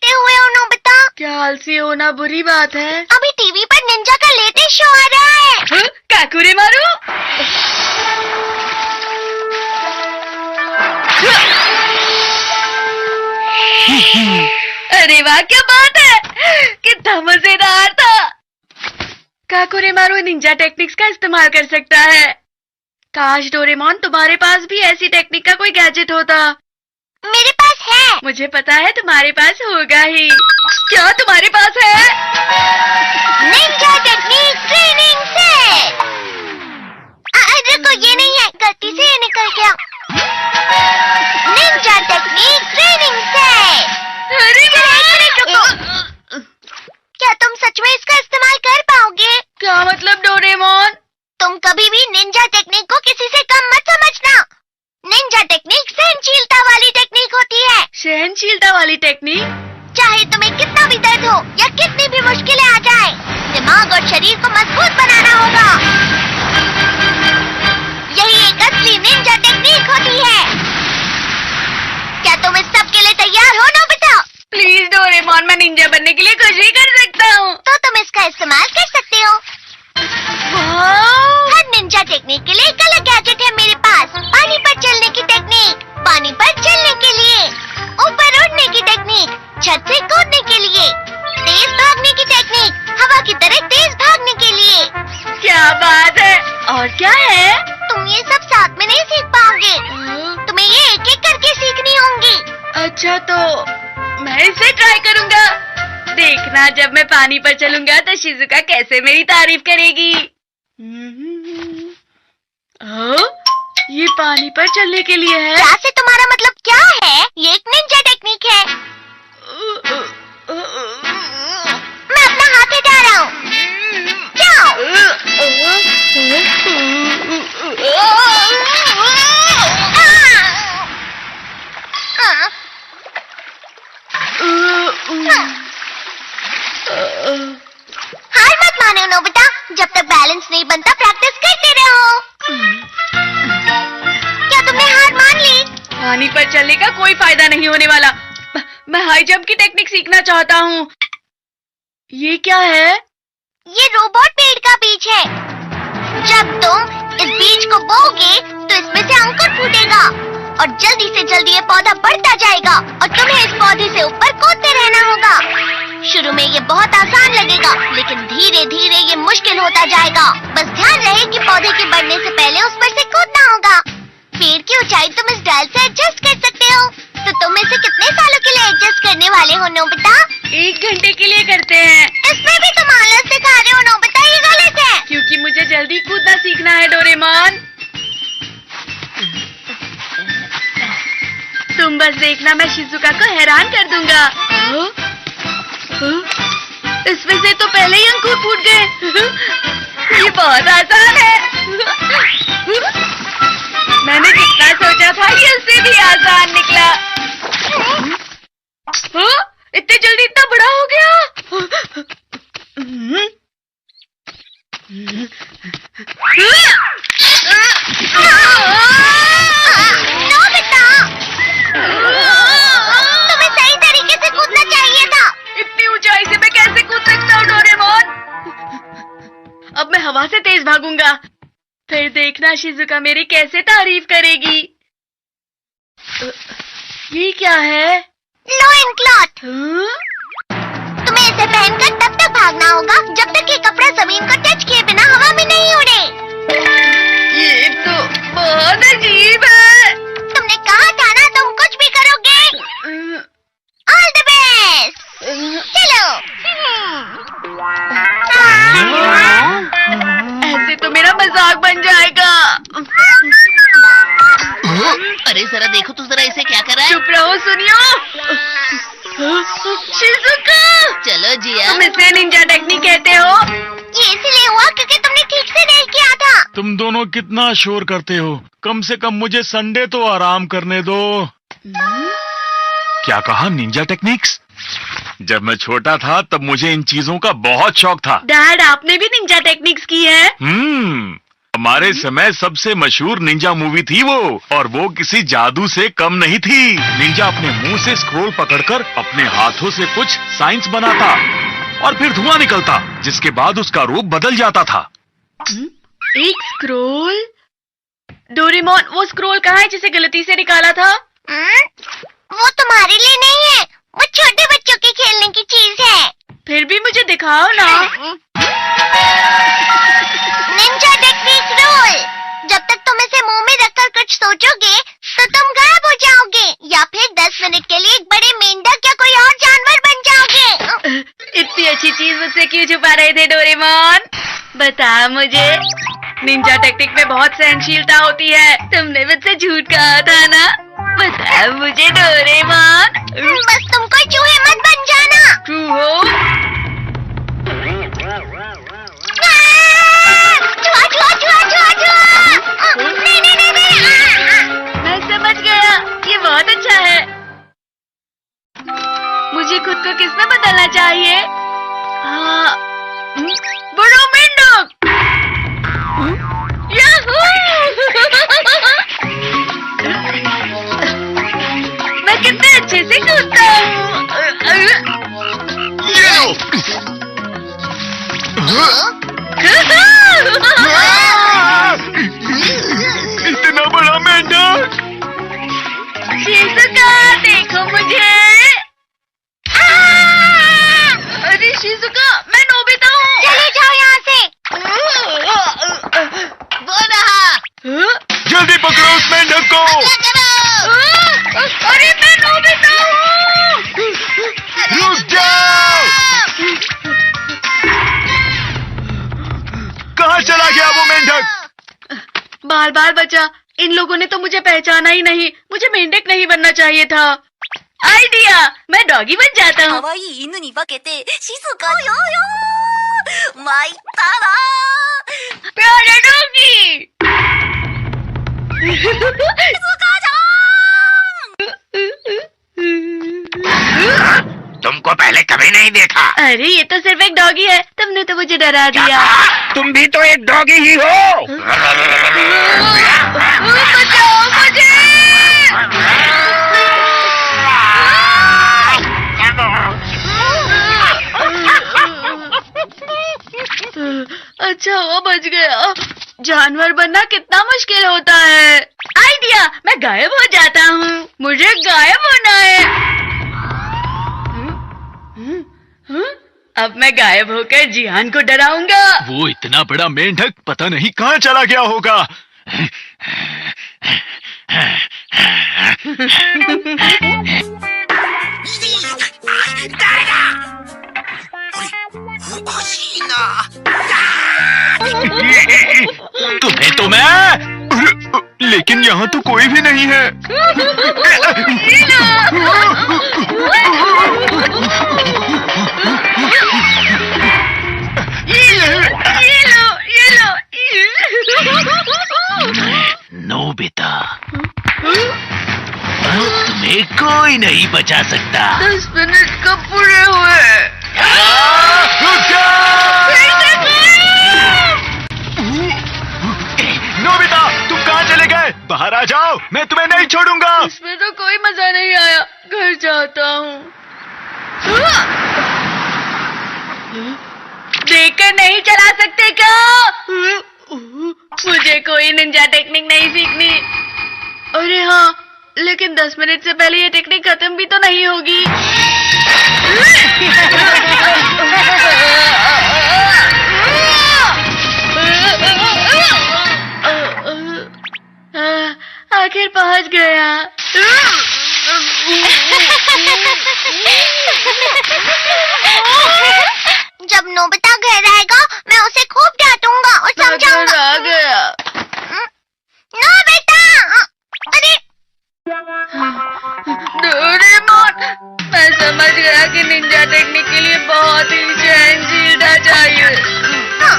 हुए हो नोबिता? क्या आलसी होना बुरी बात है? अभी टीवी पर निंजा का लेटेस्ट शो आ रहा है। काकुरे मारू। अरे वाह, क्या बात है, कितना मजेदार था। काकुरे मारू निंजा टेक्निक्स का इस्तेमाल कर सकता है। काश डोरेमोन तुम्हारे पास भी ऐसी टेक्निक का कोई गैजेट होता। मेरे पास है। मुझे पता है तुम्हारे पास होगा ही। क्या तुम्हारे पास है? Ninja technique training set. रुको, ये नहीं है, गलती से ये निकल गया। Ninja technique training set. अरे क्या तुम सच में इसका इस्तेमाल कर पाओगे? क्या मतलब डोरेमोन? तुम कभी भी निंजा टेक्निक को किसी से कम मत समझना। निंजा टेक्निक सहनशीलता वाली टेक्निक होती है। सहनशीलता वाली टेक्निक? चाहे तुम्हें कितना भी दर्द हो या कितनी भी मुश्किलें आ जाए, दिमाग और शरीर को मजबूत बनाना होगा। यही एक असली निंजा टेक्निक होती है। क्या तुम इस सब के लिए तैयार हो नोबिता? प्लीज डोरेमोन, मैं निंजा बनने के लिए कुछ भी कर सकता हूँ। तो तुम इसका इस्तेमाल कर सकते हो। वाह! हर निंजा टेक्निक के लिए एक अलग गैजेट है मेरे पास। पानी पर चलने की टेक्निक, पानी पर चलने के लिए। ऊपर उड़ने की टेक्निक, छत से कूदने के लिए। तेज भागने की टेक्निक, हवा की तरह तेज भागने के लिए। क्या बात है। और क्या है? तुम ये सब साथ में नहीं सीख पाओगे। तुम्हें ये एक एक करके सीखनी होंगी। अच्छा, तो मैं इसे ट्राई करूँगा। देखना, जब मैं पानी पर चलूंगा तो शिजुका कैसे मेरी तारीफ करेगी। ये पानी पर चलने के लिए है? क्या से तुम्हारा मतलब क्या है? ये एक निंजा टेक्निक है। मैं अपना हाथ हटा रहा हूँ। जाओ। हार मत मानो नोबिता, जब तक बैलेंस नहीं बनता प्रैक्टिस करते रहो। क्या तुमने हार मान ली? पानी पर चलने का कोई फायदा नहीं होने वाला। मैं हाई जंप की टेक्निक सीखना चाहता हूँ। ये क्या है? ये रोबोट पेड़ का बीज है। जब तुम इस बीज को बोओगे तो इसमें से अंकुर फूटेगा और जल्दी से जल्दी ये पौधा बढ़ता जाएगा और तुम्हें इस पौधे से ऊपर कूदते रहना होगा। शुरू में ये बहुत आसान लगेगा, लेकिन धीरे धीरे ये मुश्किल होता जाएगा। बस ध्यान रहे कि पौधे के बढ़ने से पहले उस पर से कूदना होगा। पेड़ की ऊंचाई तुम इस डाल से एडजस्ट कर सकते हो। तो तुम इसे कितने सालों के लिए एडजस्ट करने वाले हो नोबिता? 1 घंटे के लिए करते हैं। इसमें भी तुम आलस दिखा रहे हो नोबिता, ये गलत है। क्योंकि मुझे जल्दी कूदना सीखना है डोरेमोन। तुम बस देखना, मैं शिजुका को हैरान कर दूंगा। इसमें से तो पहले ही अंकुर फूट गए। ये बहुत आसान है। मैंने जितना सोचा था ये उससे भी आसान निकला। इतनी जल्दी इतना बड़ा हो गया। नोबिता, तुम्हें सही तरीके से कूदना चाहिए था। इतनी ऊंचाई से मैं कैसे कूद सकता हूँ डोरेमोन? अब मैं हवा से तेज भागूंगा, फिर देखना शिजुका मेरी कैसे तारीफ करेगी। ये क्या है? Lion cloth. तुम्हें इसे पहनकर तब तक भागना होगा जब तक ये कपड़ा जमीन को टच किए बिना हवा में नहीं उड़े। ये तो बहुत अजीब है। तुमने कहा था ना तुम कुछ भी करोगे। All the best. चलो। ऐसे तो मेरा मजाक बन जाएगा। अरे जरा देखो तो जरा इसे क्या कर रहा है। चुप रहो, सुनियो। शिजुका, चलो जिया। तुम इसे निंजा टेक्निक कहते हो? ये इसलिए हुआ क्योंकि तुमने ठीक से नहीं किया था। तुम दोनों कितना शोर करते हो। कम से कम मुझे संडे तो आराम करने दो। क्या कहा? Ninja techniques? जब मैं छोटा था तब मुझे इन चीजों का बहुत शौक था। डैड, आपने भी निंजा टेक्निक्स की है? हमारे समय सबसे मशहूर निंजा मूवी थी वो, और वो किसी जादू से कम नहीं थी। निंजा अपने मुंह से स्क्रोल पकड़कर अपने हाथों से कुछ साइंस बनाता और फिर धुआं निकलता, जिसके बाद उसका रूप बदल जाता था। एक स्क्रोल? डोरेमोन, वो स्क्रोल कहाँ है जिसे गलती से निकाला था? वो तुम्हारे लिए नहीं है, वो छोटे बच्चों के खेलने की चीज है। फिर भी मुझे दिखाओ ना। Ninja technique rule. जब तक तुम इसे मुंह में रखकर कुछ सोचोगे तो तुम गायब हो जाओगे, या फिर 10 मिनट के लिए एक बड़े मेंढक या कोई और जानवर बन जाओगे। इतनी अच्छी चीज मुझसे क्यों छुपा रहे थे डोरेमोन? बता मुझे। निंजा टेक्निक में बहुत सहनशीलता होती है, तुमने मुझसे झूठ कहा था ना? बता मुझे डोरेमोन। बस तुम कोई चूहे मत बन जाना। ट्रू हो? चूहा, चूहा, चूहा, चूहा, चूहा। नहीं, नहीं, नहीं, नहीं। मैं समझ गया, ये बहुत अच्छा है। मुझे खुद को किसमें बदलना चाहिए? हाँ, बड़ा मेंढक। याहू! मैं कितने अच्छे से कूदता हूँ। इतना बड़ा मेंढक! शिजुका, देखो मुझे। अरे शिजुका, मैं नोबिता हूँ। चले जाओ यहाँ से। वो रहा। जल्दी पकड़ो उस मेंढक को। अरे मैं नोबिता हूँ। रुक जाओ। कहाँ चला गया वो मेंढक? बाल बाल बचा, इन लोगों ने तो मुझे पहचाना ही नहीं। मुझे मेंढक नहीं बनना चाहिए था। आइडिया, मैं डॉगी बन जाता हूँ। 可愛い犬に化けて静かよよ参ったな प्यारा डॉगी। तुमको पहले कभी नहीं देखा। अरे ये तो सिर्फ एक डॉगी है, तुमने तो मुझे डरा दिया। तुम भी तो एक डॉगी ही हो। बचाओ मुझे। अच्छा हुआ बच गया। जानवर बनना कितना मुश्किल होता है। आइडिया, मैं गायब हो जाता हूँ। मुझे गायब होना है। अब मैं गायब होकर जिहान को डराऊंगा। वो इतना बड़ा मेंढक पता नहीं कहाँ चला गया होगा। तुम्हें तो मैं, लेकिन यहाँ तो कोई भी नहीं है। ये लो। नोबिता, तुम्हें कोई नहीं बचा सकता। 10 मिनट कब पूरे हुए? नोबिता, तुम कहाँ चले गए? बाहर आ जाओ, मैं तुम्हें नहीं छोड़ूंगा। इसमें तो कोई मजा नहीं आया, घर जाता हूँ। देखकर नहीं चला सकते क्या? मुझे कोई निंजा टेक्निक नहीं सीखनी। अरे हाँ, लेकिन 10 मिनट से पहले ये टेक्निक खत्म भी तो नहीं होगी। आखिर पहुंच गया। जब नोबिता घर आएगा मैं उसे खूब डांटूंगा और समझाऊंगा। आ गया। नोबिता! अरे डोरेमोन, मैं समझ गया कि निंजा टेक्निक के लिए बहुत ही सहनशीलता चाहिए। हाँ,